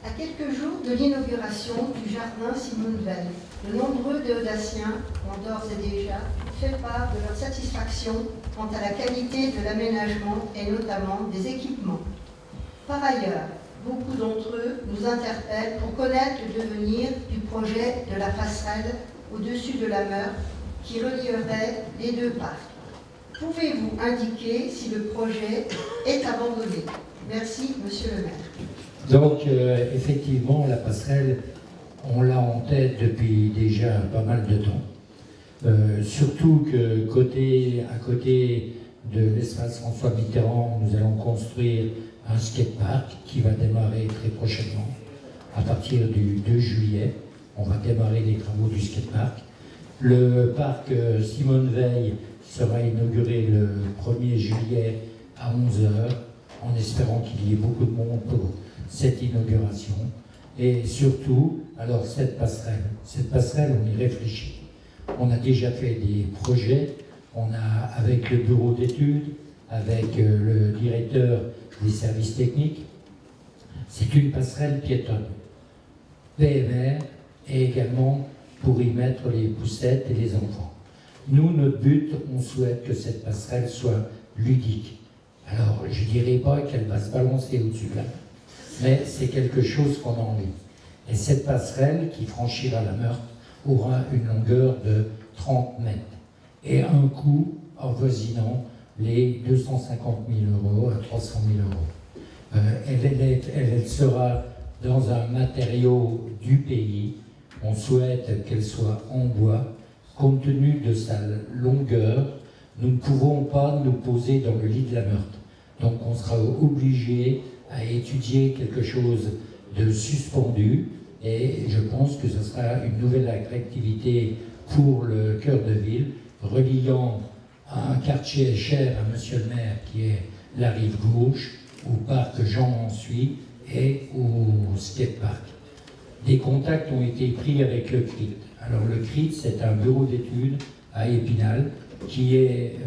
À quelques jours de l'inauguration du jardin Simone Veil, de nombreux Déodaciens ont d'ores et déjà fait part de leur satisfaction quant à la qualité de l'aménagement et notamment des équipements. Par ailleurs, beaucoup d'entre eux nous interpellent pour connaître le devenir du projet de la passerelle au-dessus de la Meurthe qui relierait les deux parcs. Pouvez-vous indiquer si le projet est abandonné? Merci, Monsieur le maire. Donc, effectivement, la passerelle, on l'a en tête depuis déjà pas mal de temps. Surtout que à côté de l'espace François Mitterrand, nous allons construire un skatepark qui va démarrer très prochainement. À partir du 2 juillet, on va démarrer les travaux du skatepark. Le parc Simone Veil sera inauguré le 1er juillet à 11h, en espérant qu'il y ait beaucoup de monde pour cette inauguration. Et surtout, alors cette passerelle, on y réfléchit. On a déjà fait des projets, avec le bureau d'études, avec le directeur des services techniques. C'est une passerelle piétonne, PMR, et également pour y mettre les poussettes et les enfants. Nous, notre but, on souhaite que cette passerelle soit ludique. Alors, je ne dirais pas qu'elle va se balancer au-dessus de là, mais c'est quelque chose qu'on a envie. Et cette passerelle qui franchira la Meurthe aura une longueur de 30 mètres et un coût avoisinant les 250 000 € à 300 000 €. Elle sera dans un matériau du pays. On souhaite qu'elle soit en bois. Compte tenu de sa longueur, nous ne pouvons pas nous poser dans le lit de la Meurthe. Donc on sera obligé à étudier quelque chose de suspendu et je pense que ce sera une nouvelle attractivité pour le cœur de ville, reliant un quartier cher à Monsieur le maire qui est la rive gauche, au parc Jean-Mansuy et au skatepark. Des contacts ont été pris avec le CRIT. Alors le CRIT, c'est un bureau d'études à Épinal qui est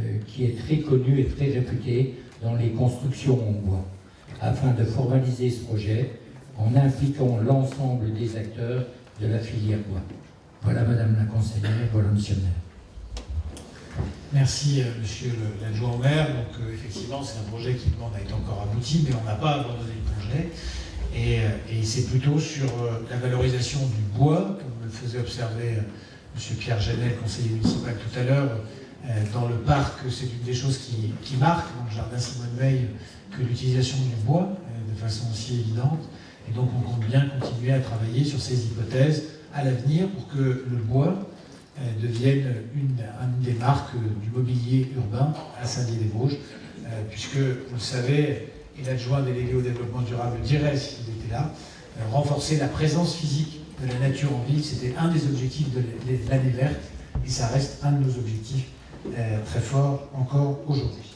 très connu et très réputé dans les constructions en bois, afin de formaliser ce projet en impliquant l'ensemble des acteurs de la filière bois. Voilà Madame la conseillère, voilà Monsieur le maire. Merci Monsieur l'adjoint au maire. Donc effectivement, c'est un projet qui demande à être encore abouti, mais on n'a pas abandonné le projet. Et c'est plutôt sur la valorisation du bois, comme me le faisait observer Monsieur Pierre Janel, conseiller municipal tout à l'heure. Dans le parc, c'est une des choses qui marque dans le jardin Simone Veil que l'utilisation du bois de façon aussi évidente. Et donc on compte bien continuer à travailler sur ces hypothèses à l'avenir pour que le bois devienne une des marques du mobilier urbain à Saint-Dié-des-Vosges, puisque, vous le savez, et l'adjoint délégué au développement durable dirait s'il était là, renforcer la présence physique de la nature en ville, c'était un des objectifs de l'année verte, et ça reste un de nos objectifs très forts encore aujourd'hui.